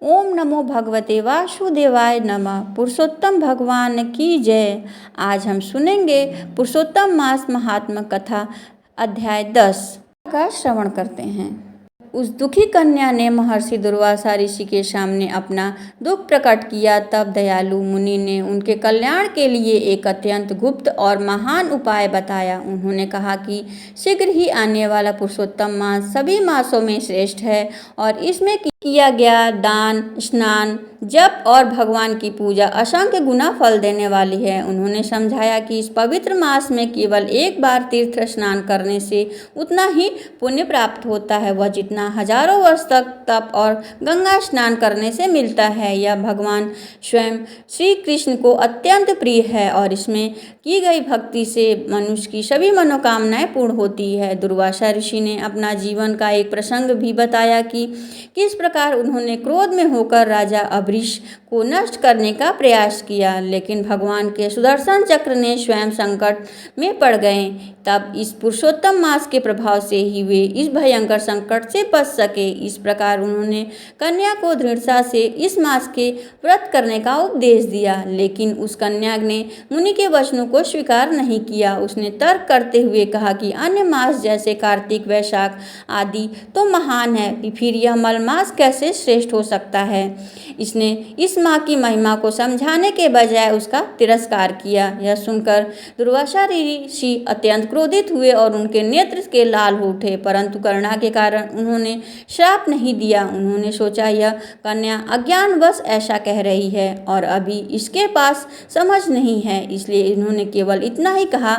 ओम नमो भगवते वासुदेवाय नमः। पुरुषोत्तम भगवान की जय। आज हम सुनेंगे पुरुषोत्तम मास महात्म कथा अध्याय 10 का श्रवण करते हैं। उस दुखी कन्या ने महर्षि दुर्वासा ऋषि के सामने अपना दुख प्रकट किया। तब दयालु मुनि ने उनके कल्याण के लिए एक अत्यंत गुप्त और महान उपाय बताया। उन्होंने कहा कि शीघ्र ही आने वाला पुरुषोत्तम मास सभी मासों में श्रेष्ठ है और इसमें किया गया दान, स्नान, जप और भगवान की पूजा असंख्य गुना फल देने वाली है। उन्होंने समझाया कि इस पवित्र मास में केवल एक बार तीर्थ स्नान करने से उतना ही पुण्य प्राप्त होता है वह जितना हजारों वर्ष तक तप और गंगा स्नान करने से मिलता है। यह भगवान स्वयं श्री कृष्ण को अत्यंत प्रिय है और इसमें की गई भक्ति से मनुष्य की सभी मनोकामनाएं पूर्ण होती है। दुर्वासा ऋषि ने अपना जीवन का एक प्रसंग भी बताया कि किस प्रकार उन्होंने क्रोध में होकर राजा अभरीश को नष्ट करने का प्रयास किया, लेकिन भगवान के सुदर्शन चक्र ने स्वयं संकट में पड़ गए। तब इस पुरुषोत्तम मास के प्रभाव से ही वे इस भयंकर संकट से बच सके। इस प्रकार उन्होंने कन्या को दृढ़ता से इस मास के व्रत करने का उपदेश दिया, लेकिन उस कन्या ने मुनि के वचनों को स्वीकार नहीं किया। उसने तर्क करते हुए कहा कि अन्य मास जैसे कार्तिक, वैशाख आदि तो महान है, फिर यह मलमास कैसे श्रेष्ठ हो सकता है। इसने इस माह की महिमा को समझाने के बजाय उसका तिरस्कार किया। यह सुनकर दुर्वासा ऋषि अत्यंत क्रोधित हुए और उनके नेत्र के लाल हो उठे, परंतु करुणा के कारण उन्होंने श्राप नहीं दिया। उन्होंने सोचा यह कन्या अज्ञानवश ऐसा कह रही है और अभी इसके पास समझ नहीं है, इसलिए इन्होंने केवल इतना ही कहा,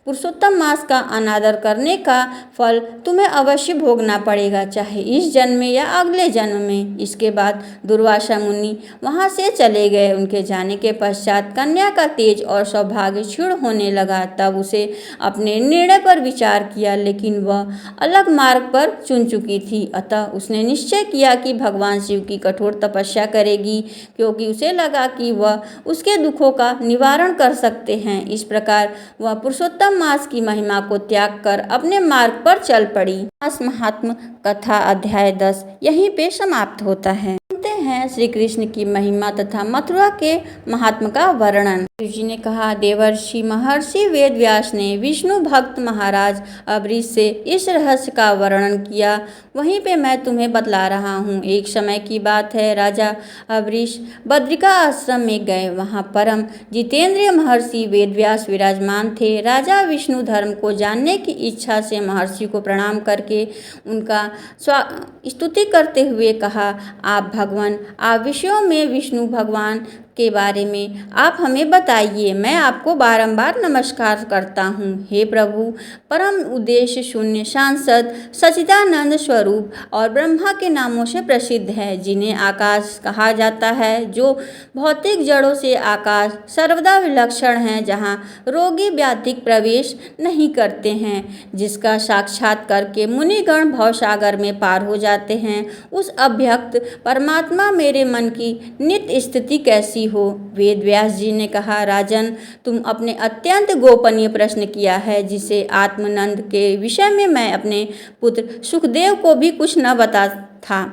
पुरुषोत्तम मास का अनादर करने का फल तुम्हें अवश्य भोगना पड़ेगा, चाहे इस जन्म में या अगले जन्म में। इसके बाद दुर्वासा मुनि वहां से चले गए। उनके जाने के पश्चात कन्या का तेज और सौभाग्य क्षीण होने लगा। तब उसे अपने निर्णय पर विचार किया, लेकिन वह अलग मार्ग पर चुन चुकी थी। अतः उसने निश्चय किया कि भगवान शिव की कठोर तपस्या करेगी, क्योंकि उसे लगा कि वह उसके दुखों का निवारण कर सकते हैं। इस प्रकार वह पुरुषोत्तम मास की महिमा को त्याग कर अपने मार्ग पर चल पड़ी। मास महात्म कथा अध्याय 10 यहीं पे समाप्त होता है। सुनते हैं श्री कृष्ण की महिमा तथा मथुरा के महात्म का वर्णन। शिव जी ने कहा, देवर्षि महर्षि वेद व्यास ने विष्णु भक्त महाराज अभरीश से इस रहस्य का वर्णन किया, वहीं पे मैं तुम्हें बतला रहा हूँ। एक समय की बात है, राजा अभरीश बद्रिका आश्रम में गए। वहाँ परम जितेंद्रिय महर्षि वेदव्यास विराजमान थे। राजा विष्णु धर्म को जानने की इच्छा से महर्षि को प्रणाम करके उनका स्तुति करते हुए कहा, आप भगवान, आप विषयों में विष्णु भगवान के बारे में आप हमें बताइए। मैं आपको बारंबार नमस्कार करता हूँ। हे प्रभु, परम उद्देश्य शून्य, सांसद, सच्चिदानंद स्वरूप और ब्रह्मा के नामों से प्रसिद्ध है, जिन्हें आकाश कहा जाता है, जो भौतिक जड़ों से आकाश सर्वदा विलक्षण है, जहाँ रोगी व्याधिक प्रवेश नहीं करते हैं, जिसका साक्षात करके मुनिगण भवसागर में पार हो जाते हैं। उस अभ्यक्त परमात्मा मेरे मन की नित्य स्थिति कैसी हो। वेद व्यास जी ने कहा, राजन, तुम अपने अत्यंत गोपनीय प्रश्न किया है, जिसे आत्मानंद के विषय में मैं अपने पुत्र सुखदेव को भी कुछ न बता था,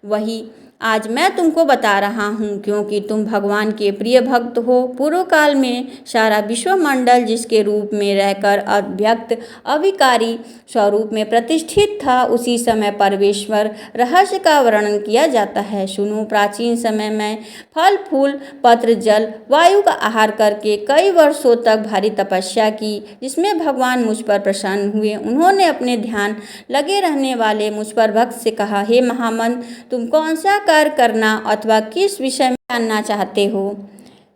वही आज मैं तुमको बता रहा हूँ, क्योंकि तुम भगवान के प्रिय भक्त हो। पूर्व काल में सारा विश्वमंडल जिसके रूप में रहकर अव्यक्त अविकारी स्वरूप में प्रतिष्ठित था, उसी समय परमेश्वर रहस्य का वर्णन किया जाता है। सुनो, प्राचीन समय में फल फूल पत्र जल वायु का आहार करके कई वर्षों तक भारी तपस्या की, जिसमें भगवान मुझ पर प्रसन्न हुए। उन्होंने अपने ध्यान लगे रहने वाले मुझ पर भक्त से कहा, हे महामंत, तुम कौन सा कार्य करना अथवा किस विषय में जानना चाहते हो?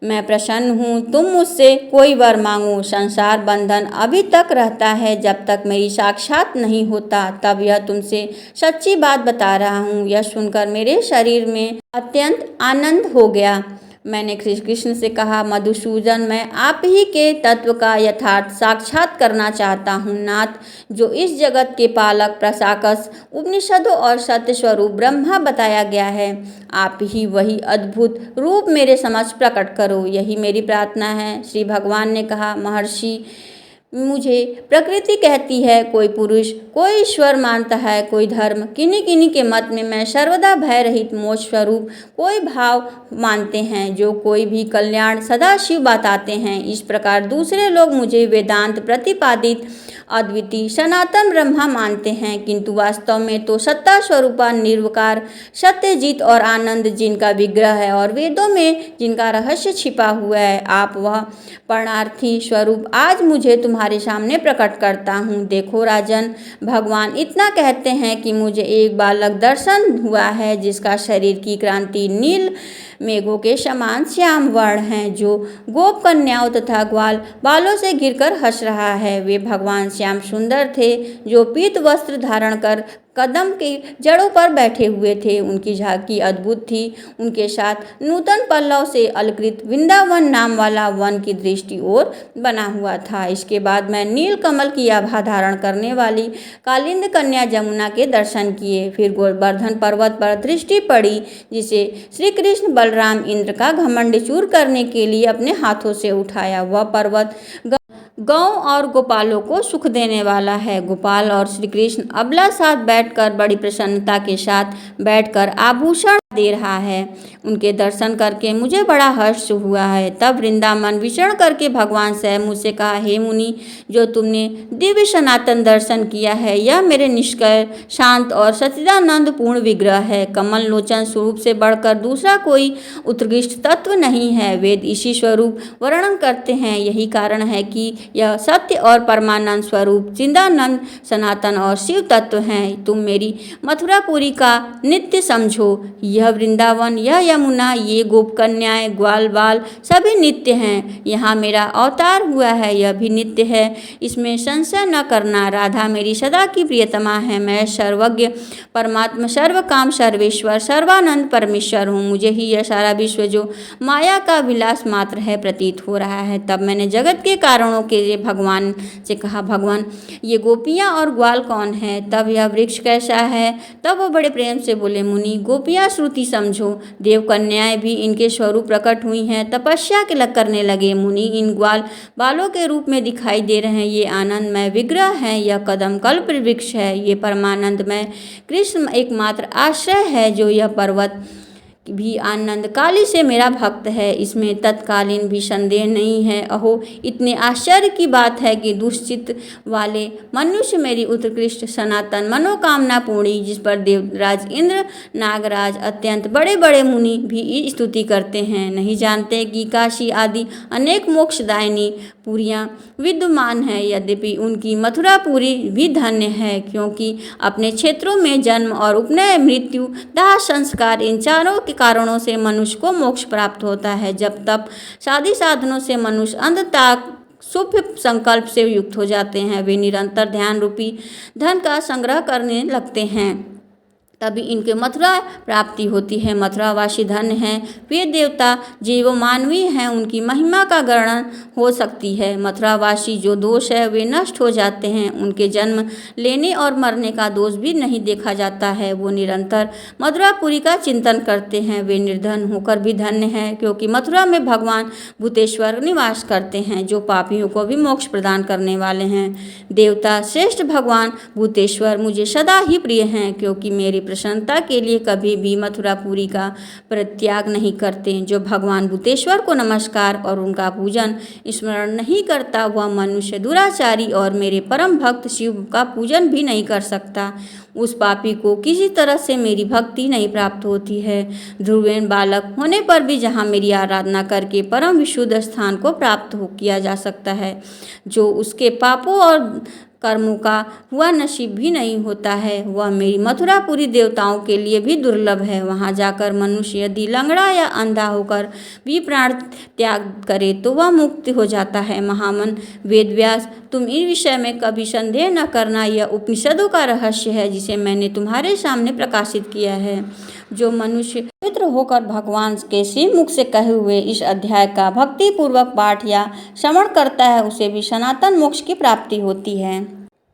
मैं प्रसन्न हूँ, तुम मुझसे कोई वर मांगो। संसार बंधन अभी तक रहता है, जब तक मेरी साक्षात नहीं होता, तब यह तुमसे सच्ची बात बता रहा हूँ। यह सुनकर मेरे शरीर में अत्यंत आनंद हो गया। मैंने कृष्ण से कहा, मधुसूदन, मैं आप ही के तत्व का यथार्थ साक्षात करना चाहता हूँ। नाथ, जो इस जगत के पालक, प्रशाकस, उपनिषदों और सत्य स्वरूप ब्रह्मा बताया गया है, आप ही वही अद्भुत रूप मेरे समक्ष प्रकट करो, यही मेरी प्रार्थना है। श्री भगवान ने कहा, महर्षि, मुझे प्रकृति कहती है, कोई पुरुष, कोई ईश्वर मानता है, कोई धर्म। किन्हीं किन्हीं के मत में मैं सर्वदा भय रहित मोक्ष स्वरूप कोई भाव मानते हैं, जो कोई भी कल्याण सदाशिव बताते हैं। इस प्रकार दूसरे लोग मुझे वेदांत प्रतिपादित अद्वितीय सनातन ब्रह्मा मानते हैं, किंतु वास्तव में तो सत्ता स्वरूपा निर्विकार सत्यजित और आनंद जिनका विग्रह है और वेदों में जिनका रहस्य छिपा हुआ है, आप वह परमार्थी स्वरूप आज मुझे तुम्हारे सामने प्रकट करता हूँ। देखो राजन, भगवान इतना कहते हैं कि मुझे एक बालक दर्शन हुआ है, जिसका शरीर की क्रांति नील मेघों के समान श्याम वर्ण है, जो गोप कन्याओं तथा ग्वाल बालों से घिरकर हंस रहा है। वे भगवान श्याम सुंदर थे, जो पीत वस्त्र धारण कर कदम की जड़ों पर बैठे हुए थे। उनकी झांकी अद्भुत थी। उनके साथ नूतन पल्लव से अलकृत वृंदावन नाम वाला वन की दृष्टि ओर बना हुआ था। इसके बाद मैं नील कमल की आभा धारण करने वाली कालिंद कन्या जमुना के दर्शन किए। फिर गोवर्धन पर्वत पर दृष्टि पड़ी, जिसे श्री कृष्ण बलराम इंद्र का घमंड चूर करने के लिए अपने हाथों से उठाया। वह पर्वत गौ और गोपालों को सुख देने वाला है। गोपाल और श्री कृष्ण अबला साथ बैठकर बड़ी प्रसन्नता के साथ बैठकर आभूषण दे रहा है। उनके दर्शन करके मुझे बड़ा हर्ष हुआ है। तब वृंदावन विचरण करके भगवान से मुझसे कहा, हे मुनि, जो तुमने दिव्य सनातन दर्शन किया है, यह मेरे निष्कय शांत और सच्चिदानंद पूर्ण विग्रह है। कमल लोचन स्वरूप से बढ़कर दूसरा कोई उत्कृष्ट तत्व नहीं है। वेद इसी स्वरूप वर्णन करते हैं। यही कारण है कि यह सत्य और परमानंद स्वरूप चिदानंद सनातन और शिव तत्व हैं। तुम मेरी मथुरापुरी का नित्य समझो। यह वृंदावन, यह यमुना, ये गोप कन्याएं, ग्वाल बाल सभी नित्य हैं। यहाँ मेरा अवतार हुआ है, यह भी नित्य है, इसमें संशय न करना। राधा मेरी सदा की प्रियतमा है। मैं सर्वज्ञ परमात्मा, सर्व काम सर्वेश्वर, सर्वानंद परमेश्वर हूँ। मुझे ही यह सारा विश्व जो माया का विलास मात्र है प्रतीत हो रहा है। तब मैंने जगत के कारणों के लिए भगवान से कहा, भगवान, ये गोपियाँ और ग्वाल कौन है? तब यह वृक्ष कैसा है? तब वो बड़े प्रेम से बोले, मुनि, गोपियाँ श्रुति समझो। देव कन्याएं भी इनके स्वरूप प्रकट हुई हैं, तपस्या के करने लगे। मुनि, इन ग्वाल बालों के रूप में दिखाई दे रहे हैं, ये आनंदमय विग्रह है। यह कदम कल्प वृक्ष है। ये परमानंदमय कृष्ण एकमात्र आश्रय है, जो यह पर्वत भी आनंद काली से मेरा भक्त है, इसमें तत्कालीन भी संदेह नहीं है। अहो, इतने आश्चर्य की बात है कि दुष्चित वाले मनुष्य मेरी उत्कृष्ट सनातन मनोकामना पूर्णी, जिस पर देवराज इंद्र, नागराज, अत्यंत बड़े बड़े मुनि भी स्तुति करते हैं, नहीं जानते कि काशी आदि अनेक मोक्षदायिनी पुरियाँ विद्यमान है। यद्यपि उनकी मथुरापुरी भी धन्य है, क्योंकि अपने क्षेत्रों में जन्म और उपनय, मृत्यु, दाह संस्कार, इन चारों के कारणों से मनुष्य को मोक्ष प्राप्त होता है। जब तब साधी साधनों से मनुष्य अंततः शुभ संकल्प से युक्त हो जाते हैं, वे निरंतर ध्यान रूपी धन का संग्रह करने लगते हैं, तभी इनके मथुरा प्राप्ति होती है। मथुरावासी धन्य हैं वे देवता जीव मानवीय हैं, उनकी महिमा का वर्णन हो सकती है। मथुरावासी जो दोष है वे नष्ट हो जाते हैं, उनके जन्म लेने और मरने का दोष भी नहीं देखा जाता है। वो निरंतर मथुरापुरी का चिंतन करते हैं। वे निर्धन होकर भी धन्य हैं, क्योंकि मथुरा में भगवान भूतेश्वर निवास करते हैं, जो पापियों को भी मोक्ष प्रदान करने वाले हैं। देवता श्रेष्ठ भगवान भूतेश्वर मुझे सदा ही प्रिय हैं, क्योंकि मेरी प्रसन्नता के लिए कभी भी मथुरापुरी का परित्याग नहीं करते। जो भगवान भूतेश्वर को नमस्कार और उनका पूजन स्मरण नहीं करता, वह मनुष्य दुराचारी और मेरे परम भक्त शिव का पूजन भी नहीं कर सकता। उस पापी को किसी तरह से मेरी भक्ति नहीं प्राप्त होती है। ध्रुवेन बालक होने पर भी जहाँ मेरी आराधना करके परम विशुद्ध स्थान को प्राप्त किया जा सकता है, जो उसके पापों और कर्मों का हुआ नसीब भी नहीं होता है, वह मेरी मथुरापुरी देवताओं के लिए भी दुर्लभ है। वहाँ जाकर मनुष्य यदि लंगड़ा या अंधा होकर भी प्राण त्याग करे तो वह मुक्त हो जाता है। महामन वेदव्यास, तुम इन विषय में कभी संदेह न करना। यह उपनिषदों का रहस्य है, जिसे मैंने तुम्हारे सामने प्रकाशित किया है। जो मनुष्य पवित्र होकर भगवान के श्रीमुख से कहे हुए इस अध्याय का भक्ति पूर्वक पाठ या श्रवण करता है, उसे भी सनातन मोक्ष की प्राप्ति होती है।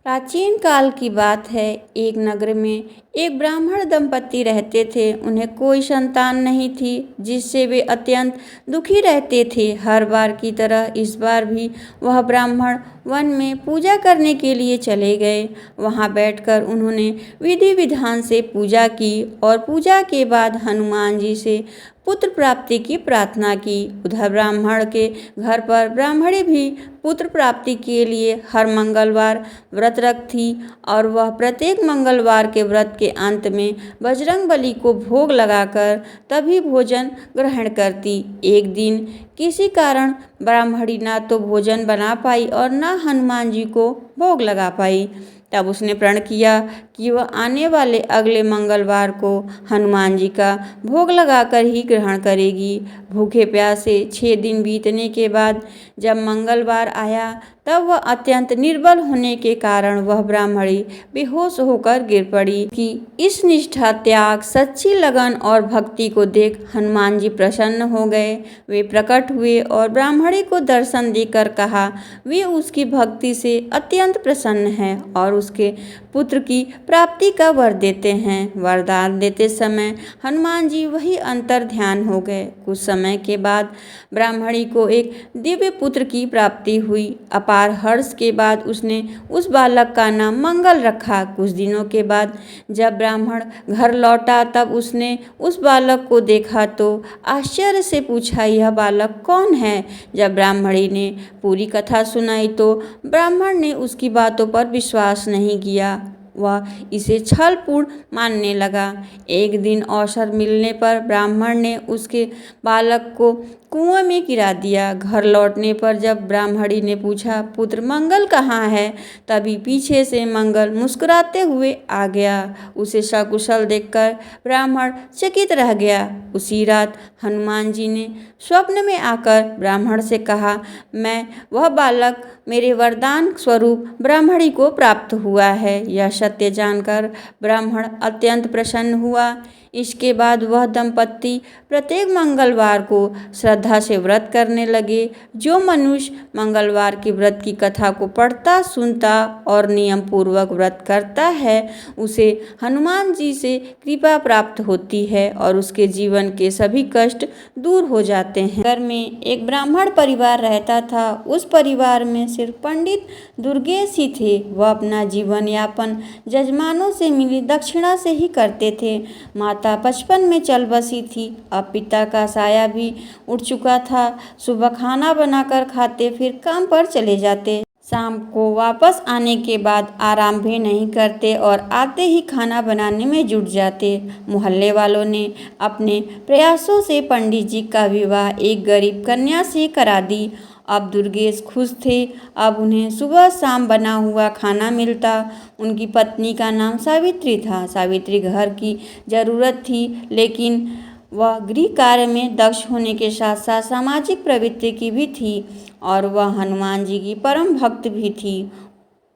प्राचीन काल की बात है, एक नगर में एक ब्राह्मण दंपति रहते थे। उन्हें कोई संतान नहीं थी, जिससे वे अत्यंत दुखी रहते थे। हर बार की तरह इस बार भी वह ब्राह्मण वन में पूजा करने के लिए चले गए। वहां बैठकर उन्होंने विधि विधान से पूजा की और पूजा के बाद हनुमान जी से पुत्र प्राप्ति की प्रार्थना की। उधर ब्राह्मण के घर पर ब्राह्मणी भी पुत्र प्राप्ति के लिए हर मंगलवार व्रत रखती और वह प्रत्येक मंगलवार के व्रत के अंत में बजरंगबली को भोग लगाकर तभी भोजन ग्रहण करती। एक दिन किसी कारण ब्राह्मणी ना तो भोजन बना पाई और ना हनुमान जी को भोग लगा पाई। तब उसने प्रण किया कि वह आने वाले अगले मंगलवार को हनुमान जी का भोग लगाकर ही ग्रहण करेगी। भूखे प्यासे 6 दिन बीतने के बाद जब मंगलवार आया तब वह अत्यंत निर्बल होने के कारण वह ब्राह्मणी बेहोश होकर गिर पड़ी। कि इस निष्ठा, त्याग, सच्ची लगन और भक्ति को देख हनुमान जी प्रसन्न हो गए। वे प्रकट हुए और ब्राह्मणी को दर्शन देकर कहा वे उसकी भक्ति से अत्यंत प्रसन्न हैं और उसके पुत्र की प्राप्ति का वर देते हैं। वरदान देते समय हनुमान जी वही अंतर ध्यान हो गए। कुछ समय के बाद ब्राह्मणी को एक दिव्य पुत्र की प्राप्ति हुई। अपार हर्ष के बाद उसने उस बालक का नाम मंगल रखा। कुछ दिनों के बाद जब ब्राह्मण घर लौटा तब उसने उस बालक को देखा तो आश्चर्य से पूछा, यह बालक कौन है? जब ब्राह्मणी ने पूरी कथा सुनाई तो ब्राह्मण ने उसकी बातों पर विश्वास नहीं किया। वह इसे छलपूर्ण मानने लगा। एक दिन अवसर मिलने पर ब्राह्मण ने उसके बालक को कुएं में गिरा दिया। घर लौटने पर जब ब्राह्मणी ने पूछा पुत्र मंगल कहाँ है, तभी पीछे से मंगल मुस्कुराते हुए आ गया। उसे सकुशल देखकर ब्राह्मण चकित रह गया। उसी रात हनुमान जी ने स्वप्न में आकर ब्राह्मण से कहा, मैं वह बालक मेरे वरदान स्वरूप ब्राह्मणी को प्राप्त हुआ है। यह सत्य जानकर ब्राह्मण अत्यंत प्रसन्न हुआ। इसके बाद वह दंपत्ति प्रत्येक मंगलवार को श्रद्धा से व्रत करने लगे। जो मनुष्य मंगलवार के व्रत की कथा को पढ़ता, सुनता और नियम पूर्वक व्रत करता है उसे हनुमान जी से कृपा प्राप्त होती है और उसके जीवन के सभी कष्ट दूर हो जाते हैं। घर में एक ब्राह्मण परिवार रहता था। उस परिवार में सिर्फ पंडित दुर्गेश ही थे। वह अपना जीवन यापन जजमानों से मिली दक्षिणा से ही करते थे। माता 55 में चल बसी थी। अब पिता का साया भी उठ चुका था। सुबह खाना बनाकर खाते, फिर काम पर चले जाते। शाम को वापस आने के बाद आराम भी नहीं करते और आते ही खाना बनाने में जुट जाते। मोहल्ले वालों ने अपने प्रयासों से पंडित जी का विवाह एक गरीब कन्या से करा दी। अब दुर्गेश खुश थे। अब उन्हें सुबह शाम बना हुआ खाना मिलता। उनकी पत्नी का नाम सावित्री था। सावित्री घर की जरूरत थी, लेकिन वह गृह कार्य में दक्ष होने के साथ साथ सामाजिक प्रवृत्ति की भी थी और वह हनुमान जी की परम भक्त भी थी।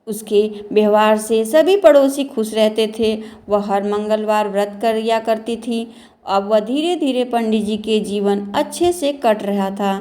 उसके व्यवहार से सभी पड़ोसी खुश रहते थे। वह हर मंगलवार व्रत किया करती थी। अब वह धीरे धीरे पंडित जी के जीवन अच्छे से कट रहा था।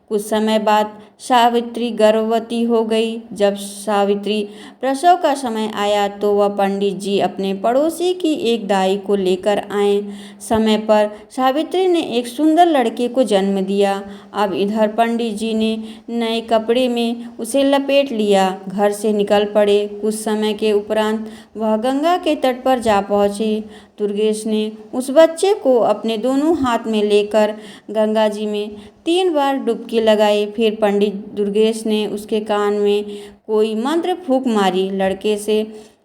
कुछ समय बाद सावित्री गर्भवती हो गई। जब सावित्री प्रसव का समय आया तो वह पंडित जी अपने पड़ोसी की एक दाई को लेकर आए। समय पर सावित्री ने एक सुंदर लड़के को जन्म दिया। अब इधर पंडित जी ने नए कपड़े में उसे लपेट लिया, घर से निकल पड़े। कुछ समय के उपरांत वह गंगा के तट पर जा पहुँचे। दुर्गेश ने उस बच्चे को अपने दोनों हाथ में लेकर गंगा जी में 3 बार डुबकी लगाई। फिर पंडित दुर्गेश ने उसके कान में कोई मंत्र फूंक मारी। लड़के से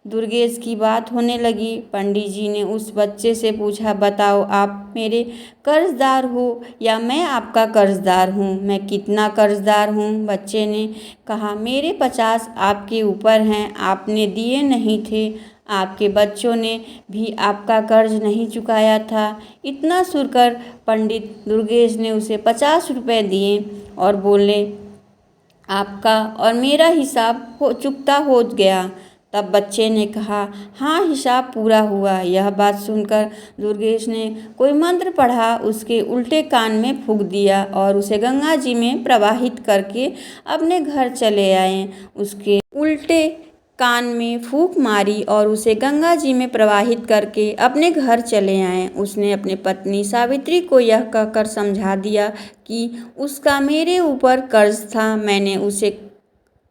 दुर्गेश की बात होने लगी। पंडित जी ने उस बच्चे से पूछा, बताओ आप मेरे कर्जदार हो या मैं आपका कर्जदार हूँ? मैं कितना कर्जदार हूँ? बच्चे ने कहा, मेरे 50 आपके ऊपर हैं, आपने दिए नहीं थे। आपके बच्चों ने भी आपका कर्ज नहीं चुकाया था। इतना सुनकर पंडित दुर्गेश ने उसे 50 रुपये दिए और बोले, आपका और मेरा हिसाब चुकता हो गया। तब बच्चे ने कहा, हाँ हिसाब पूरा हुआ। यह बात सुनकर दुर्गेश ने कोई मंत्र पढ़ा, उसके उल्टे कान में फूंक दिया और उसे गंगा जी में प्रवाहित करके अपने घर चले आए। उसके उल्टे कान में फूंक मारी और उसे गंगा जी में प्रवाहित करके अपने घर चले आए। उसने अपनी पत्नी सावित्री को यह कहकर समझा दिया कि उसका मेरे ऊपर कर्ज था, मैंने उसे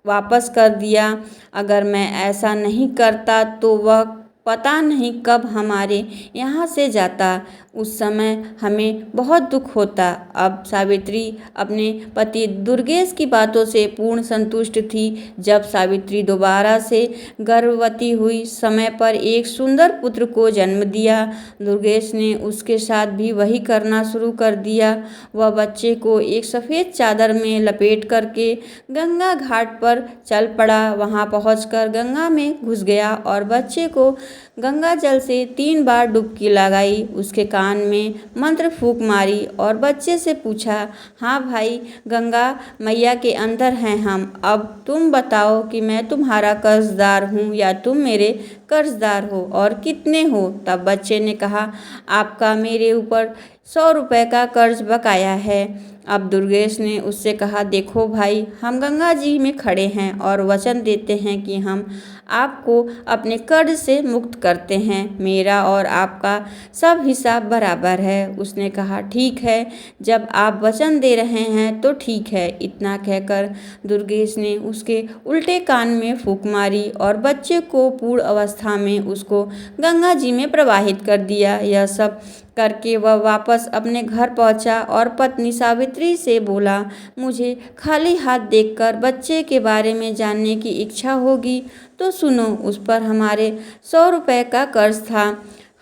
वापस कर दिया। अगर मैं ऐसा नहीं करता तो वह पता नहीं कब हमारे यहाँ से जाता। उस समय हमें बहुत दुख होता। अब सावित्री अपने पति दुर्गेश की बातों से पूर्ण संतुष्ट थी। जब सावित्री दोबारा से गर्भवती हुई, समय पर एक सुंदर पुत्र को जन्म दिया, दुर्गेश ने उसके साथ भी वही करना शुरू कर दिया। वह बच्चे को एक सफ़ेद चादर में लपेट करके गंगा घाट पर चल पड़ा। वहां पहुंचकर गंगा में घुस गया और बच्चे को गंगा जल से 3 बार डुबकी लगाई। उसके कान में मंत्र फूंक मारी और बच्चे से पूछा, हाँ भाई, गंगा मैया के अंदर हैं हम। अब तुम बताओ कि मैं तुम्हारा कर्जदार हूँ या तुम मेरे कर्जदार हो, और कितने हो? तब बच्चे ने कहा, आपका मेरे ऊपर 100 रुपये का कर्ज बकाया है। अब दुर्गेश ने उससे कहा, देखो भाई, हम गंगा जी में खड़े हैं और वचन देते हैं कि हम आपको अपने कर्ज से मुक्त करते हैं। मेरा और आपका सब हिसाब बराबर है। उसने कहा, ठीक है, जब आप वचन दे रहे हैं तो ठीक है। इतना कहकर दुर्गेश ने उसके उल्टे कान में फूंक मारी और बच्चे को पूर्ण अवस्था में उसको गंगा जी में प्रवाहित कर दिया। यह सब करके वह वापस अपने घर पहुंचा और पत्नी सावित्री से बोला, मुझे खाली हाथ देखकर बच्चे के बारे में जानने की इच्छा होगी तो सुनो, उस पर हमारे 100 रुपये का कर्ज था।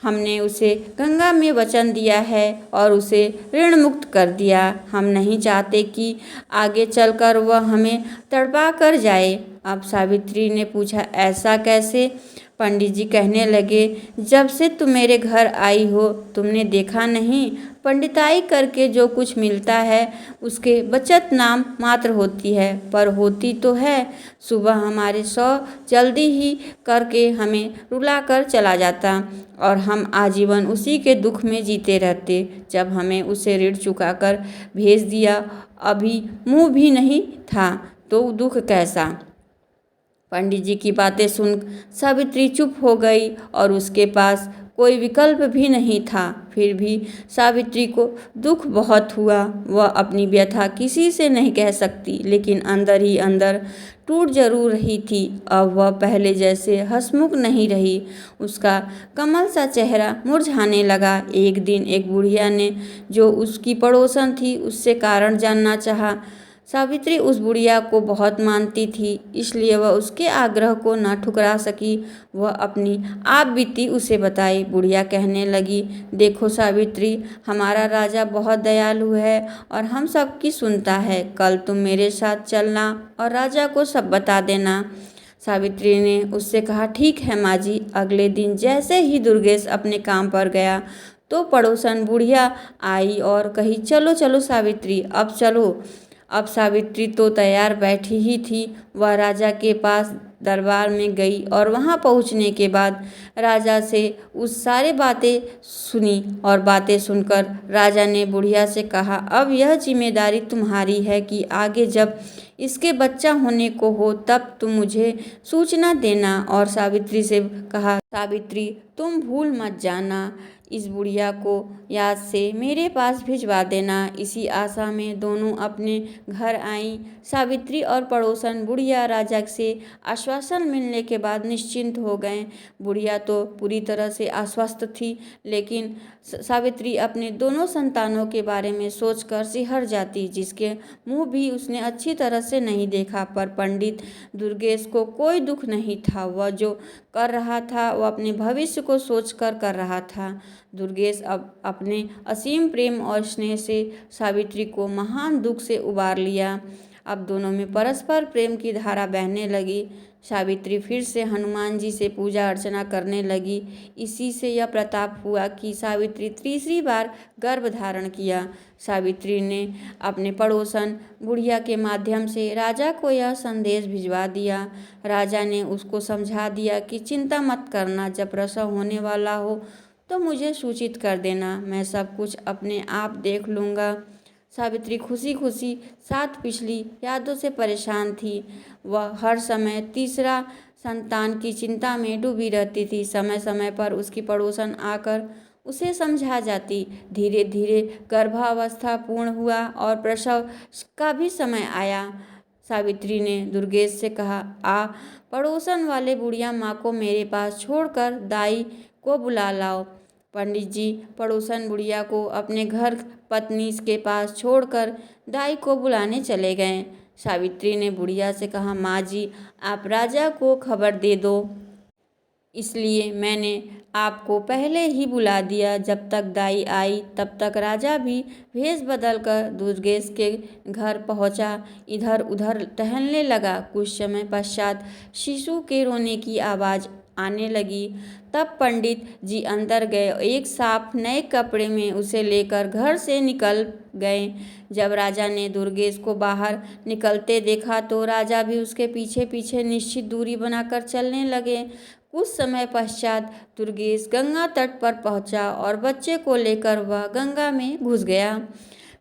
हमने उसे गंगा में वचन दिया है और उसे ऋण मुक्त कर दिया। हम नहीं चाहते कि आगे चलकर वह हमें तड़पा कर जाए। अब सावित्री ने पूछा, ऐसा कैसे? पंडित जी कहने लगे, जब से तुम मेरे घर आई हो तुमने देखा नहीं, पंडिताई करके जो कुछ मिलता है उसके बचत नाम मात्र होती है, पर होती तो है। सुबह हमारे 100 जल्दी ही करके हमें रुला कर चला जाता और हम आजीवन उसी के दुख में जीते रहते। जब हमें उसे ऋण चुकाकर भेज दिया, अभी मुँह भी नहीं था, तो दुख कैसा? पंडित जी की बातें सुन सावित्री चुप हो गई और उसके पास कोई विकल्प भी नहीं था। फिर भी सावित्री को दुख बहुत हुआ। वह अपनी व्यथा किसी से नहीं कह सकती, लेकिन अंदर ही अंदर टूट जरूर रही थी। अब वह पहले जैसे हंसमुख नहीं रही। उसका कमल सा चेहरा मुरझाने लगा। एक दिन एक बुढ़िया ने, जो उसकी पड़ोसन थी, उससे कारण जानना चाहा। सावित्री उस बुढ़िया को बहुत मानती थी, इसलिए वह उसके आग्रह को न ठुकरा सकी। वह अपनी आप बीती उसे बताई। बुढ़िया कहने लगी, देखो सावित्री, हमारा राजा बहुत दयालु है और हम सबकी सुनता है। कल तुम मेरे साथ चलना और राजा को सब बता देना। सावित्री ने उससे कहा, ठीक है माँ जी। अगले दिन जैसे ही दुर्गेश अपने काम पर गया तो पड़ोसन बुढ़िया आई और कही, चलो चलो सावित्री, अब चलो। अब सावित्री तो तैयार बैठी ही थी। वह राजा के पास दरबार में गई और वहां पहुंचने के बाद राजा से उस सारी बातें सुनी और बातें सुनकर राजा ने बुढ़िया से कहा, अब यह जिम्मेदारी तुम्हारी है कि आगे जब इसके बच्चा होने को हो तब तुम मुझे सूचना देना। और सावित्री से कहा, सावित्री, तुम भूल मत जाना, इस बुढ़िया को याद से मेरे पास भिजवा देना। इसी आशा में दोनों अपने घर आईं। सावित्री और पड़ोसन बुढ़िया राजा से आश्वासन मिलने के बाद निश्चिंत हो गए। बुढ़िया तो पूरी तरह से आश्वस्त थी, लेकिन सावित्री अपने दोनों संतानों के बारे में सोचकर सिहर जाती, जिसके मुंह भी उसने अच्छी तरह से नहीं देखा। पर पंडित दुर्गेश को कोई दुख नहीं था। वह जो कर रहा था वह अपने भविष्य को सोचकर कर रहा था। दुर्गेश अब अपने असीम प्रेम और स्नेह से सावित्री को महान दुख से उबार लिया। अब दोनों में परस्पर प्रेम की धारा बहने लगी। सावित्री फिर से हनुमान जी से पूजा अर्चना करने लगी। इसी से यह प्रताप हुआ कि सावित्री तीसरी बार गर्भ धारण किया। सावित्री ने अपने पड़ोसन बुढ़िया के माध्यम से राजा को यह संदेश भिजवा दिया। राजा ने उसको समझा दिया कि चिंता मत करना, जब प्रसव होने वाला हो तो मुझे सूचित कर देना, मैं सब कुछ अपने आप देख लूँगा। सावित्री खुशी खुशी साथ पिछली यादों से परेशान थी। वह हर समय तीसरा संतान की चिंता में डूबी रहती थी। समय समय पर उसकी पड़ोसन आकर उसे समझा जाती। धीरे धीरे गर्भावस्था पूर्ण हुआ और प्रसव का भी समय आया। सावित्री ने दुर्गेश से कहा, आ पड़ोसन वाले बुढ़िया माँ को मेरे पास छोड़कर दाई को बुला लाओ। पंडित जी पड़ोसन बुढ़िया को अपने घर पत्नी के पास छोड़कर दाई को बुलाने चले गए। सावित्री ने बुढ़िया से कहा, माँ जी आप राजा को खबर दे दो, इसलिए मैंने आपको पहले ही बुला दिया। जब तक दाई आई तब तक राजा भी भेष बदलकर दुर्गेश के घर पहुंचा। इधर उधर टहलने लगा। कुछ समय पश्चात शिशु के रोने की आवाज़ आने लगी। तब पंडित जी अंदर गए, एक साफ नए कपड़े में उसे लेकर घर से निकल गए। जब राजा ने दुर्गेश को बाहर निकलते देखा तो राजा भी उसके पीछे पीछे निश्चित दूरी बनाकर चलने लगे। कुछ समय पश्चात दुर्गेश गंगा तट पर पहुंचा और बच्चे को लेकर वह गंगा में घुस गया।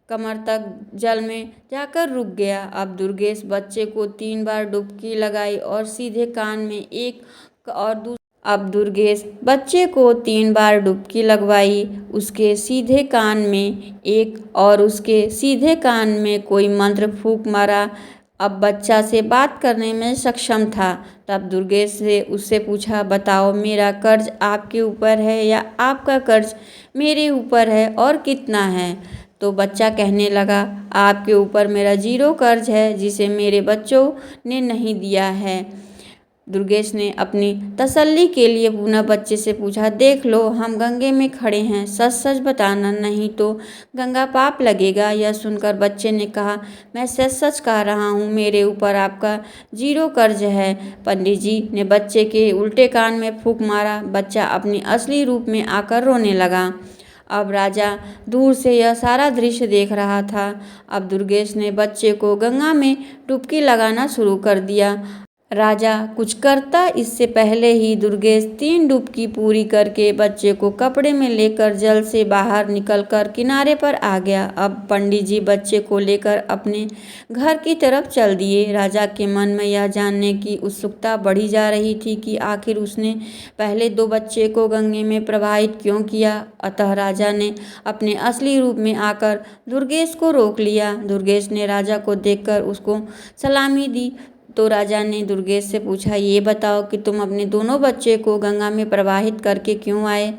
कमर तक जल में जाकर रुक गया। अब दुर्गेश बच्चे को 3 बार डुबकी लगाई और सीधे कान में एक और अब दुर्गेश बच्चे को 3 बार डुबकी लगवाई। उसके सीधे कान में एक और उसके सीधे कान में कोई मंत्र फूंक मारा। अब बच्चा से बात करने में सक्षम था। तब दुर्गेश से उससे पूछा, बताओ मेरा कर्ज आपके ऊपर है या आपका कर्ज मेरे ऊपर है और कितना है? तो बच्चा कहने लगा, आपके ऊपर मेरा 0 कर्ज है जिसे मेरे बच्चों ने नहीं दिया है। दुर्गेश ने अपनी तसल्ली के लिए पुनः बच्चे से पूछा, देख लो हम गंगे में खड़े हैं, सच सच बताना नहीं तो गंगा पाप लगेगा। यह सुनकर बच्चे ने कहा, मैं सच सच कह रहा हूँ, मेरे ऊपर आपका 0 कर्ज है। पंडित जी ने बच्चे के उल्टे कान में फूंक मारा। बच्चा अपनी असली रूप में आकर रोने लगा। अब राजा दूर से यह सारा दृश्य देख रहा था। अब दुर्गेश ने बच्चे को गंगा में डुबकी लगाना शुरू कर दिया। राजा कुछ करता इससे पहले ही दुर्गेश 3 डुबकी पूरी करके बच्चे को कपड़े में लेकर जल से बाहर निकलकर किनारे पर आ गया। अब पंडित जी बच्चे को लेकर अपने घर की तरफ चल दिए। राजा के मन में यह जानने की उत्सुकता बढ़ी जा रही थी कि आखिर उसने पहले 2 बच्चे को गंगे में प्रवाहित क्यों किया। अतः राजा ने अपने असली रूप में आकर दुर्गेश को रोक लिया। दुर्गेश ने राजा को देखकर उसको सलामी दी। तो राजा ने दुर्गेश से पूछा, ये बताओ कि तुम अपने दोनों बच्चे को गंगा में प्रवाहित करके क्यों आए?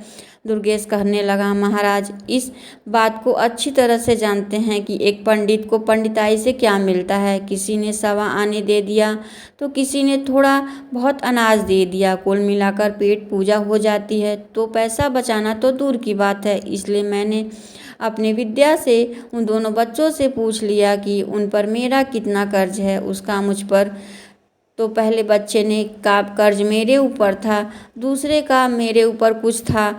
दुर्गेश कहने लगा, महाराज इस बात को अच्छी तरह से जानते हैं कि एक पंडित को पंडिताई से क्या मिलता है। किसी ने 1.25 आने दे दिया तो किसी ने थोड़ा बहुत अनाज दे दिया, कुल मिलाकर पेट पूजा हो जाती है। तो पैसा बचाना तो दूर की बात है। इसलिए मैंने अपने विद्या से उन दोनों बच्चों से पूछ लिया कि उन पर मेरा कितना कर्ज है। उसका मुझ पर तो पहले बच्चे ने का कर्ज मेरे ऊपर था, दूसरे का मेरे ऊपर कुछ था,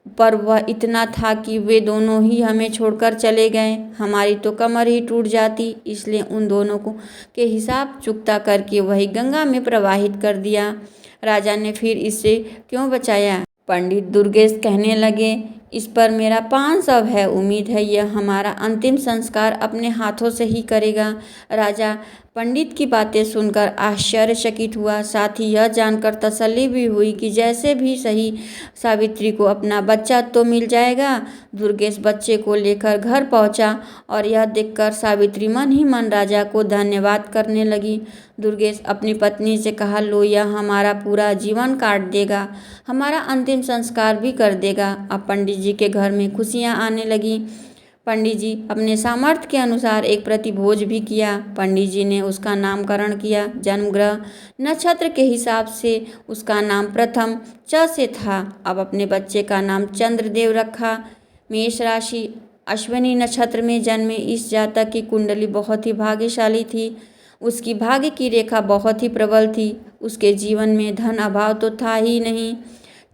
पर वह इतना था कि वे दोनों ही हमें छोड़कर चले गए। हमारी तो कमर ही टूट जाती। इसलिए उन दोनों को के हिसाब चुकता करके वही गंगा में प्रवाहित कर दिया। राजा ने फिर इससे क्यों बचाया? पंडित दुर्गेश कहने लगे, इस पर मेरा 500 है। उम्मीद है यह हमारा अंतिम संस्कार अपने हाथों से ही करेगा। राजा पंडित की बातें सुनकर आश्चर्यचकित हुआ। साथ ही यह जानकर तसल्ली भी हुई कि जैसे भी सही सावित्री को अपना बच्चा तो मिल जाएगा। दुर्गेश बच्चे को लेकर घर पहुंचा और यह देखकर सावित्री मन ही मन राजा को धन्यवाद करने लगी। दुर्गेश अपनी पत्नी से कहा, लो यह हमारा पूरा जीवन काट देगा, हमारा अंतिम संस्कार भी कर देगा। अब पंडित जी के घर में खुशियाँ आने लगी। पंडित जी अपने सामर्थ्य के अनुसार एक प्रतिभोज भी किया। पंडित जी ने उसका नामकरण किया। जन्म ग्रह नक्षत्र के हिसाब से उसका नाम प्रथम च से था। अब अपने बच्चे का नाम चंद्रदेव रखा। मेष राशि अश्विनी नक्षत्र में जन्मे इस जातक की कुंडली बहुत ही भाग्यशाली थी। उसकी भाग्य की रेखा बहुत ही प्रबल थी। उसके जीवन में धन अभाव तो था ही नहीं।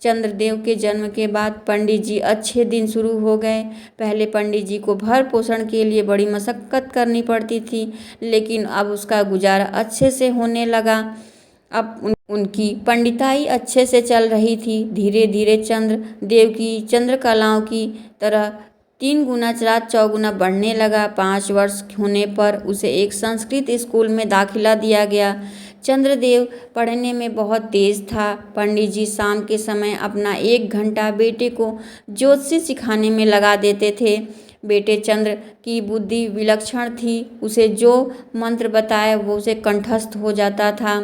चंद्रदेव के जन्म के बाद पंडित जी अच्छे दिन शुरू हो गए। पहले पंडित जी को भर पोषण के लिए बड़ी मशक्कत करनी पड़ती थी, लेकिन अब उसका गुजारा अच्छे से होने लगा। अब उनकी पंडिताई अच्छे से चल रही थी। धीरे धीरे चंद्रदेव की चंद्रकलाओं की तरह 3 गुना रात चौगुना बढ़ने लगा। 5 वर्ष होने पर उसे एक संस्कृत स्कूल में दाखिला दिया गया। चंद्रदेव पढ़ने में बहुत तेज था। पंडित जी शाम के समय अपना 1 घंटा बेटे को ज्योतिषी सिखाने में लगा देते थे। बेटे चंद्र की बुद्धि विलक्षण थी। उसे जो मंत्र बताए वो उसे कंठस्थ हो जाता था।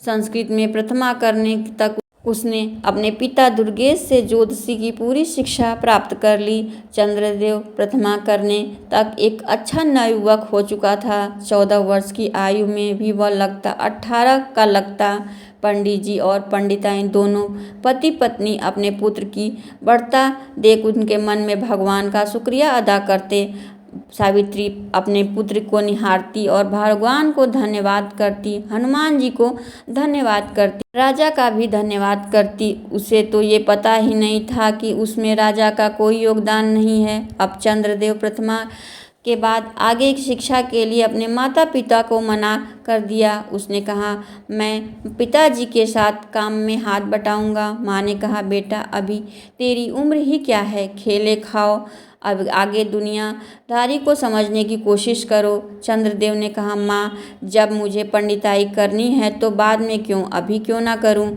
संस्कृत में प्रथमा करने तक उसने अपने पिता दुर्गेश से ज्योतिषी की पूरी शिक्षा प्राप्त कर ली। चंद्रदेव प्रथमा करने तक एक अच्छा नवयुवक हो चुका था। 14 वर्ष की आयु में भी वह लगता 18 का लगता। पंडित जी और पंडिताइन दोनों पति पत्नी अपने पुत्र की बढ़ता देख उनके मन में भगवान का शुक्रिया अदा करते। सावित्री अपने पुत्र को निहारती और भगवान को धन्यवाद करती, हनुमान जी को धन्यवाद करती, राजा का भी धन्यवाद करती। उसे तो ये पता ही नहीं था कि उसमें राजा का कोई योगदान नहीं है। अब चंद्रदेव प्रथमा के बाद आगे की शिक्षा के लिए अपने माता पिता को मना कर दिया। उसने कहा, मैं पिताजी के साथ काम में हाथ बटाऊंगा। माँ ने कहा, बेटा अभी तेरी उम्र ही क्या है, खेले खाओ, अब आगे दुनियादारी को समझने की कोशिश करो। चंद्रदेव ने कहा, माँ जब मुझे पंडिताई करनी है तो बाद में क्यों, अभी क्यों ना करूँ।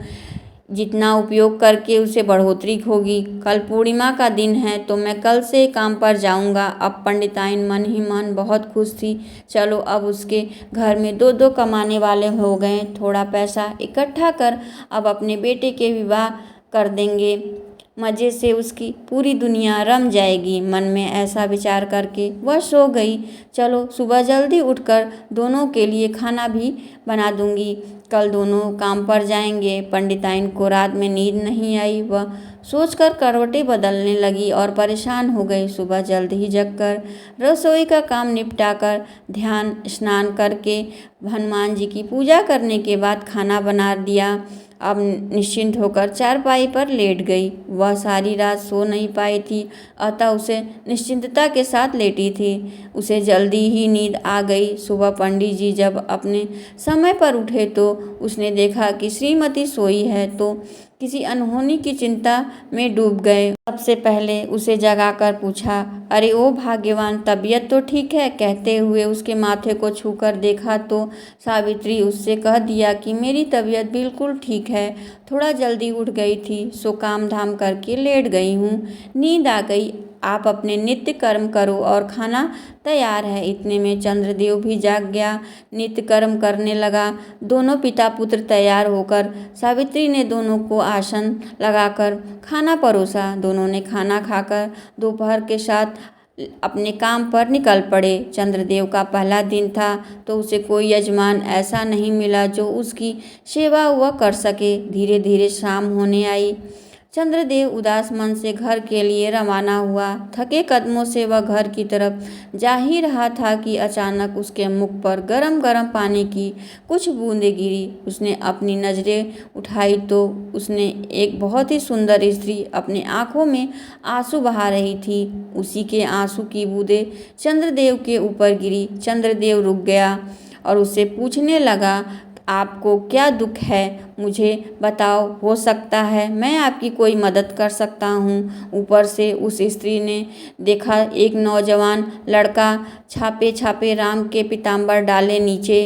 जितना उपयोग करके उसे बढ़ोतरी होगी। कल पूर्णिमा का दिन है तो मैं कल से काम पर जाऊंगा। अब पंडिताइन मन ही मन बहुत खुश थी। चलो अब उसके घर में 2-2 कमाने वाले हो गए। थोड़ा पैसा इकट्ठा कर अब अपने बेटे के विवाह कर देंगे। मज़े से उसकी पूरी दुनिया रम जाएगी। मन में ऐसा विचार करके वह सो गई। चलो सुबह जल्दी उठकर दोनों के लिए खाना भी बना दूंगी, कल दोनों काम पर जाएंगे। पंडिताइन को रात में नींद नहीं आई। वह सोचकर करवटें बदलने लगी और परेशान हो गई। सुबह जल्द ही जगकर रसोई का काम निपटाकर ध्यान स्नान करके हनुमान जी की पूजा करने के बाद खाना बना दिया। अब निश्चिंत होकर चारपाई पर लेट गई। वह सारी रात सो नहीं पाई थी, अतः उसे निश्चिंतता के साथ लेटी थी। उसे जल्दी ही नींद आ गई। सुबह पंडित जी जब अपने समय पर उठे तो उसने देखा कि श्रीमती सोई है, तो किसी अनहोनी की चिंता में डूब गए। सबसे पहले उसे जगाकर पूछा, अरे ओ भाग्यवान, तबीयत तो ठीक है? कहते हुए उसके माथे को छूकर देखा तो सावित्री उससे कह दिया कि मेरी तबीयत बिल्कुल ठीक है, थोड़ा जल्दी उठ गई थी, सो काम धाम करके लेट गई हूँ, नींद आ गई। आप अपने नित्य कर्म करो और खाना तैयार है। इतने में चंद्रदेव भी जाग गया, नित्य कर्म करने लगा। दोनों पिता पुत्र तैयार होकर सावित्री ने दोनों को आसन लगाकर खाना परोसा। दोनों ने खाना खाकर दोपहर के साथ अपने काम पर निकल पड़े। चंद्रदेव का पहला दिन था तो उसे कोई यजमान ऐसा नहीं मिला जो उसकी सेवा वह कर सके। धीरे धीरे शाम होने आई। चंद्रदेव उदास मन से घर के लिए रवाना हुआ। थके कदमों से वह घर की तरफ जा ही रहा था कि अचानक उसके मुख पर गरम गरम पानी की कुछ बूंदें गिरी। उसने अपनी नज़रें उठाई तो उसने एक बहुत ही सुंदर स्त्री अपनी आंखों में आंसू बहा रही थी। उसी के आंसू की बूंदें चंद्रदेव के ऊपर गिरी। चंद्रदेव रुक गया और उससे पूछने लगा, आपको क्या दुख है, मुझे बताओ, हो सकता है मैं आपकी कोई मदद कर सकता हूँ। ऊपर से उस स्त्री ने देखा एक नौजवान लड़का छापे छापे राम के पीताम्बर डाले नीचे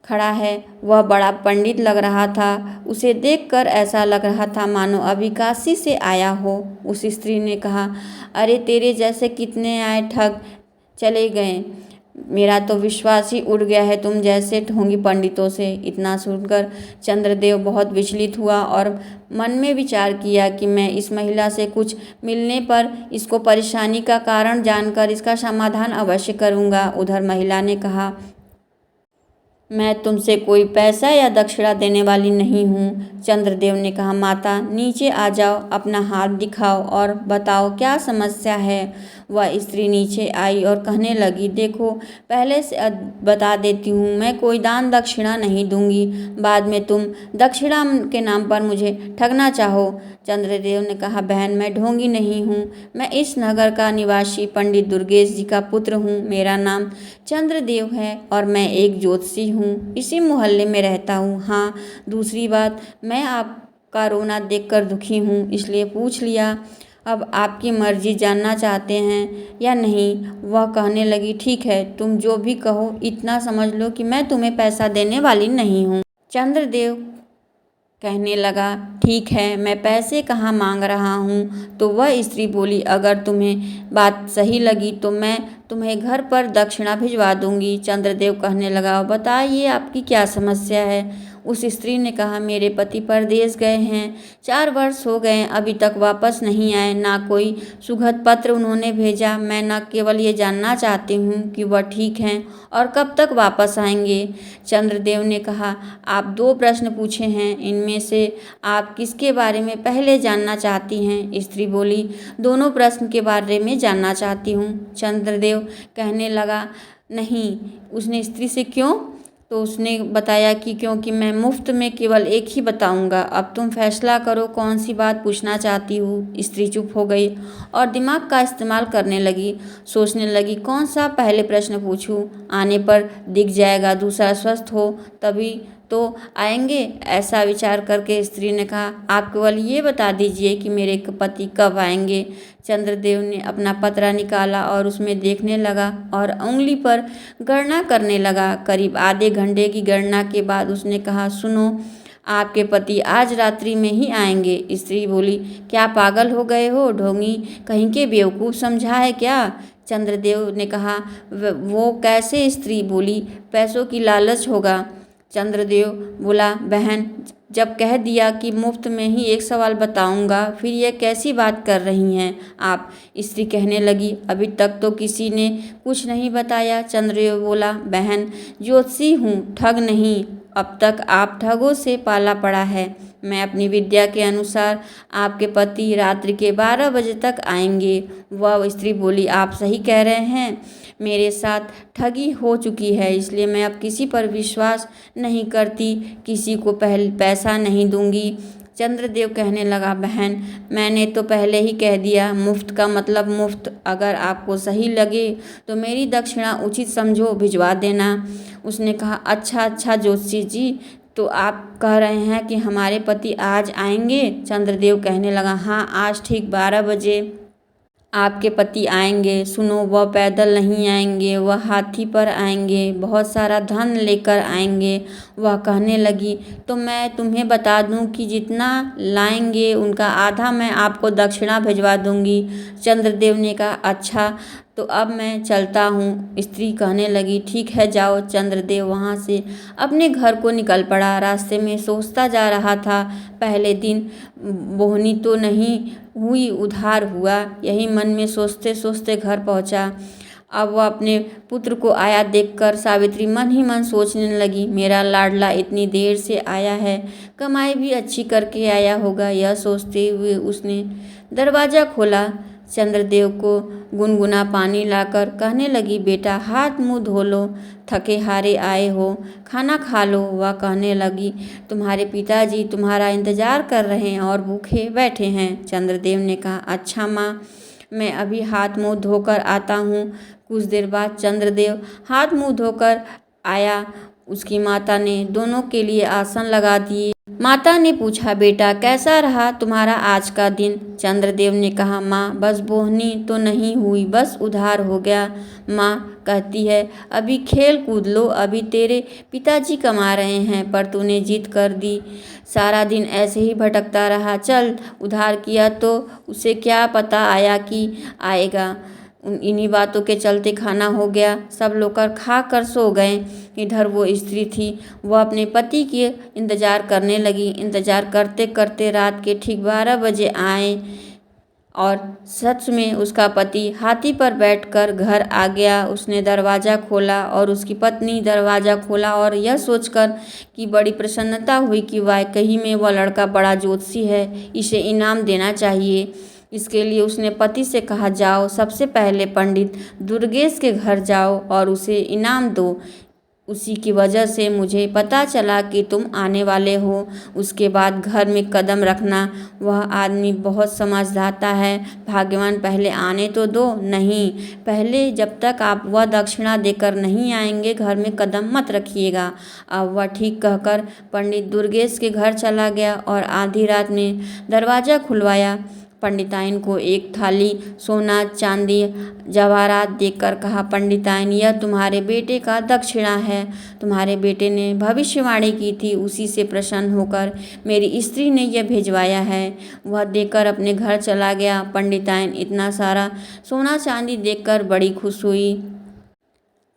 खड़ा है। वह बड़ा पंडित लग रहा था। उसे देखकर ऐसा लग रहा था मानो अभी काशी से आया हो। उस स्त्री ने कहा, अरे तेरे जैसे कितने आए ठग चले गए, मेरा तो विश्वास ही उड़ गया है तुम जैसे ढोंगी पंडितों से। इतना सुनकर चंद्रदेव बहुत विचलित हुआ और मन में विचार किया कि मैं इस महिला से कुछ मिलने पर इसको परेशानी का कारण जानकर इसका समाधान अवश्य करूँगा। उधर महिला ने कहा, मैं तुमसे कोई पैसा या दक्षिणा देने वाली नहीं हूँ। चंद्रदेव ने कहा, माता नीचे आ जाओ, अपना हाथ दिखाओ और बताओ क्या समस्या है। वह स्त्री नीचे आई और कहने लगी, देखो पहले से बता देती हूँ, मैं कोई दान दक्षिणा नहीं दूंगी, बाद में तुम दक्षिणा के नाम पर मुझे ठगना चाहो। चंद्रदेव ने कहा, बहन मैं ढोंगी नहीं हूँ, मैं इस नगर का निवासी पंडित दुर्गेश जी का पुत्र हूँ। मेरा नाम चंद्रदेव है और मैं एक ज्योतिषी हूँ, इसी मोहल्ले में रहता हूँ। हाँ, दूसरी बात, मैं आपका रोना देखकर दुखी हूँ, इसलिए पूछ लिया। अब आपकी मर्जी, जानना चाहते हैं या नहीं। वह कहने लगी, ठीक है, तुम जो भी कहो, इतना समझ लो कि मैं तुम्हें पैसा देने वाली नहीं हूँ। चंद्रदेव कहने लगा, ठीक है, मैं पैसे कहाँ मांग रहा हूँ। तो वह स्त्री बोली, अगर तुम्हें बात सही लगी तो मैं तुम्हें घर पर दक्षिणा भिजवा दूंगी। चंद्रदेव कहने लगा, बताइए आपकी क्या समस्या है। उस स्त्री ने कहा, मेरे पति परदेश गए हैं, 4 वर्ष हो गए, अभी तक वापस नहीं आए, ना कोई सुखद पत्र उन्होंने भेजा। मैं न केवल ये जानना चाहती हूँ कि वह ठीक हैं और कब तक वापस आएंगे। चंद्रदेव ने कहा, आप 2 प्रश्न पूछे हैं, इनमें से आप किसके बारे में पहले जानना चाहती हैं। स्त्री बोली, दोनों प्रश्न के बारे में जानना चाहती हूँ। चंद्रदेव कहने लगा, नहीं। उसने स्त्री से क्यों? तो उसने बताया कि क्योंकि मैं मुफ्त में केवल एक ही बताऊंगा, अब तुम फैसला करो कौन सी बात पूछना चाहती हो। स्त्री चुप हो गई और दिमाग का इस्तेमाल करने लगी। सोचने लगी, कौन सा पहले प्रश्न पूछूं, आने पर दिख जाएगा, दूसरा स्वस्थ हो तभी तो आएंगे। ऐसा विचार करके स्त्री ने कहा, आप केवल ये बता दीजिए कि मेरे पति कब आएंगे। चंद्रदेव ने अपना पतरा निकाला और उसमें देखने लगा और उंगली पर गणना करने लगा। करीब आधे घंटे की गणना के बाद उसने कहा, सुनो, आपके पति आज रात्रि में ही आएंगे। स्त्री बोली, क्या पागल हो गए हो, ढोंगी कहीं के बेवकूफ़ समझा है क्या। चंद्रदेव ने कहा, वो कैसे। स्त्री बोली, पैसों की लालच होगा। चंद्रदेव बोला, बहन, जब कह दिया कि मुफ्त में ही एक सवाल बताऊंगा, फिर ये कैसी बात कर रही हैं आप। स्त्री कहने लगी, अभी तक तो किसी ने कुछ नहीं बताया। चंद्रदेव बोला, बहन, ज्योतिषी हूँ, ठग नहीं। अब तक आप ठगों से पाला पड़ा है। मैं अपनी विद्या के अनुसार आपके पति रात्रि के 12 बजे तक आएंगे। वह स्त्री बोली, आप सही कह रहे हैं, मेरे साथ ठगी हो चुकी है, इसलिए मैं अब किसी पर विश्वास नहीं करती, किसी को पैसा नहीं दूंगी। चंद्रदेव कहने लगा, बहन, मैंने तो पहले ही कह दिया, मुफ्त का मतलब मुफ्त। अगर आपको सही लगे तो मेरी दक्षिणा उचित समझो, भिजवा देना। उसने कहा, अच्छा ज्योतिषी जी, तो आप कह रहे हैं कि हमारे पति आज आएंगे। चंद्रदेव कहने लगा, हाँ, आज ठीक 12 बजे आपके पति आएंगे। सुनो, वह पैदल नहीं आएंगे, वह हाथी पर आएंगे, बहुत सारा धन लेकर आएंगे। वह कहने लगी, तो मैं तुम्हें बता दूं कि जितना लाएंगे उनका आधा मैं आपको दक्षिणा भिजवा दूंगी। चंद्रदेव ने कहा, अच्छा, तो अब मैं चलता हूँ। स्त्री कहने लगी, ठीक है, जाओ। चंद्रदेव वहाँ से अपने घर को निकल पड़ा। रास्ते में सोचता जा रहा था, पहले दिन बोहनी तो नहीं हुई, उधार हुआ। यही मन में सोचते सोचते घर पहुँचा। अब वह अपने पुत्र को आया देखकर सावित्री मन ही मन सोचने लगी, मेरा लाडला इतनी देर से आया है, कमाई भी अच्छी करके आया होगा। यह सोचते हुए उसने दरवाज़ा खोला। चंद्रदेव को गुनगुना पानी लाकर कहने लगी, बेटा, हाथ मुंह धो लो, थके हारे आए हो, खाना खा लो। वह कहने लगी, तुम्हारे पिताजी तुम्हारा इंतजार कर रहे हैं और भूखे बैठे हैं। चंद्रदेव ने कहा, अच्छा माँ, मैं अभी हाथ मुंह धोकर आता हूँ। कुछ देर बाद चंद्रदेव हाथ मुंह धोकर आया। उसकी माता ने दोनों के लिए आसन लगा दिए। माता ने पूछा, बेटा, कैसा रहा तुम्हारा आज का दिन। चंद्रदेव ने कहा, माँ, बस बोहनी तो नहीं हुई, बस उधार हो गया। माँ कहती है, अभी खेल कूद लो, अभी तेरे पिताजी कमा रहे हैं, पर तूने जिद कर दी, सारा दिन ऐसे ही भटकता रहा। चल, उधार किया तो उसे क्या पता आया कि आएगा। इन्हीं बातों के चलते खाना हो गया, सब लोग खा कर सो गए। इधर वो स्त्री थी, वह अपने पति के इंतज़ार करने लगी। इंतज़ार करते करते रात के ठीक 12 बजे आए और सच में उसका पति हाथी पर बैठकर घर आ गया। उसने दरवाज़ा खोला और उसकी पत्नी दरवाज़ा खोला और यह सोचकर कि बड़ी प्रसन्नता हुई कि वाकई में वह लड़का बड़ा ज्योतिषी है, इसे इनाम देना चाहिए। इसके लिए उसने पति से कहा, जाओ, सबसे पहले पंडित दुर्गेश के घर जाओ और उसे इनाम दो, उसी की वजह से मुझे पता चला कि तुम आने वाले हो। उसके बाद घर में कदम रखना। वह आदमी बहुत समझदार है, भाग्यवान, पहले आने तो दो। नहीं, पहले जब तक आप वह दक्षिणा देकर नहीं आएंगे घर में कदम मत रखिएगा। अब वह ठीक कहकर पंडित दुर्गेश के घर चला गया और आधी रात में दरवाज़ा खुलवाया। पंडिताइन को एक थाली सोना चांदी जवाहरात देकर कहा, पंडिताइन यह तुम्हारे बेटे का दक्षिणा है। तुम्हारे बेटे ने भविष्यवाणी की थी, उसी से प्रसन्न होकर मेरी स्त्री ने यह भिजवाया है। वह देकर अपने घर चला गया। पंडिताइन इतना सारा सोना चांदी देखकर बड़ी खुश हुई।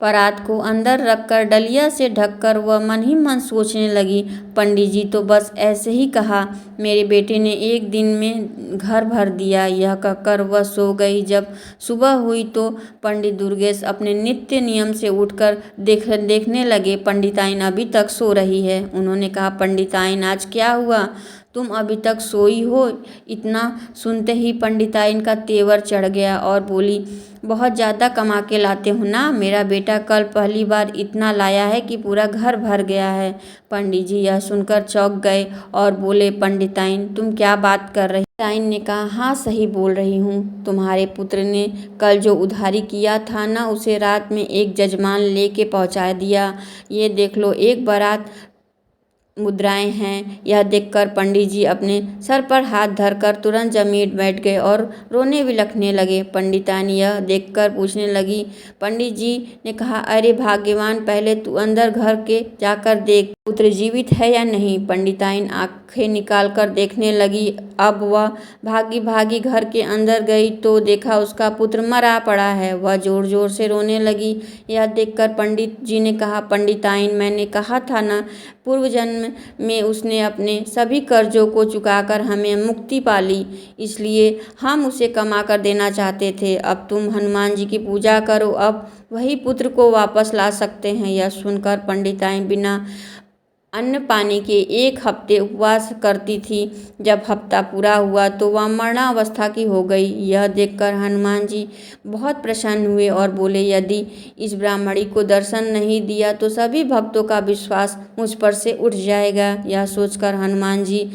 परात को अंदर रखकर डलिया से ढककर वह मन ही मन सोचने लगी, पंडित जी तो बस ऐसे ही कहा, मेरे बेटे ने एक दिन में घर भर दिया। यह कहकर वह सो गई। जब सुबह हुई तो पंडित दुर्गेश अपने नित्य नियम से उठकर देखने लगे, पंडिताइन अभी तक सो रही है। उन्होंने कहा, पंडिताइन आज क्या हुआ, तुम अभी तक सोई हो? इतना सुनते ही पंडिताइन का तेवर चढ़ गया और बोली, बहुत ज़्यादा कमा के लाते हो ना, मेरा बेटा कल पहली बार इतना लाया है कि पूरा घर भर गया है। पंडित जी यह सुनकर चौंक गए और बोले, पंडिताइन तुम क्या बात कर रही? पंडिताइन ने कहा, हाँ सही बोल रही हूँ। तुम्हारे पुत्र ने कल जो उधारी किया था ना, उसे रात में एक जजमान लेके पहुँचा दिया। ये देख लो, एक बारात मुद्राएं हैं। यह देखकर पंडित जी अपने सर पर हाथ धरकर तुरंत जमीन बैठ गए और रोने बिलखने लगे। पंडिताइन यह देखकर पूछने लगी, पंडित जी ने कहा, अरे भाग्यवान, पहले तू अंदर घर के जाकर देख पुत्र जीवित है या नहीं। पंडिताइन आंखें निकालकर देखने लगी। अब वह भागी भागी घर के अंदर गई तो देखा उसका पुत्र मरा पड़ा है। वह जोर जोर से रोने लगी। यह देखकर पंडित जी ने कहा, पंडिताइन मैंने कहा था ना, पूर्व जन्म में उसने अपने सभी कर्जों को चुकाकर हमें मुक्ति पाली, इसलिए हम उसे कमा कर देना चाहते थे। अब तुम हनुमान जी की पूजा करो, अब वही पुत्र को वापस ला सकते हैं। यह सुनकर पंडिताइन बिना अन्न पानी के 1 हफ्ते उपवास करती थी। जब हफ्ता पूरा हुआ तो वह मरणावस्था की हो गई। यह देखकर हनुमान जी बहुत प्रसन्न हुए और बोले, यदि इस ब्राह्मणी को दर्शन नहीं दिया तो सभी भक्तों का विश्वास मुझ पर से उठ जाएगा। यह सोचकर हनुमान जी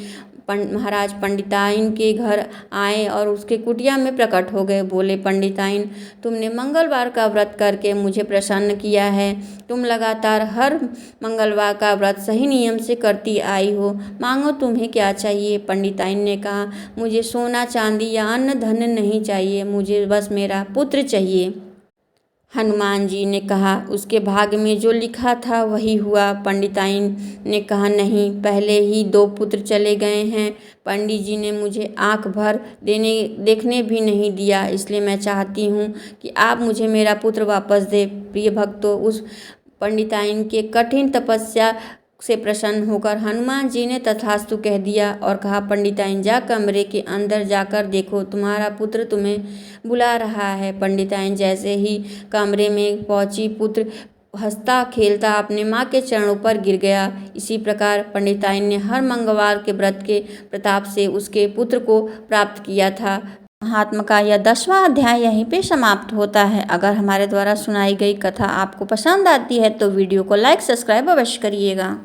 महाराज पंडिताइन के घर आए और उसके कुटिया में प्रकट हो गए। बोले, पंडिताइन तुमने मंगलवार का व्रत करके मुझे प्रसन्न किया है। तुम लगातार हर मंगलवार का व्रत सही नियम से करती आई हो, मांगो तुम्हें क्या चाहिए। पंडिताइन ने कहा, मुझे सोना चांदी या अन्न धन नहीं चाहिए, मुझे बस मेरा पुत्र चाहिए। हनुमान जी ने कहा, उसके भाग्य में जो लिखा था वही हुआ। पंडिताइन ने कहा, नहीं, पहले ही 2 पुत्र चले गए हैं। पंडित जी ने मुझे आंख भर देखने भी नहीं दिया, इसलिए मैं चाहती हूँ कि आप मुझे मेरा पुत्र वापस दे। प्रिय भक्तों, उस पंडिताइन के कठिन तपस्या से प्रसन्न होकर हनुमान जी ने तथास्तु कह दिया और कहा, पंडिताइन जा कमरे के अंदर जाकर देखो, तुम्हारा पुत्र तुम्हें बुला रहा है। पंडिताइन जैसे ही कमरे में पहुंची, पुत्र हंसता खेलता अपने माँ के चरणों पर गिर गया। इसी प्रकार पंडिताइन ने हर मंगलवार के व्रत के प्रताप से उसके पुत्र को प्राप्त किया था। महात्मा का यह 10वां अध्याय यहीं पे समाप्त होता है। अगर हमारे द्वारा सुनाई गई कथा आपको पसंद आती है तो वीडियो को लाइक सब्सक्राइब अवश्य करिएगा।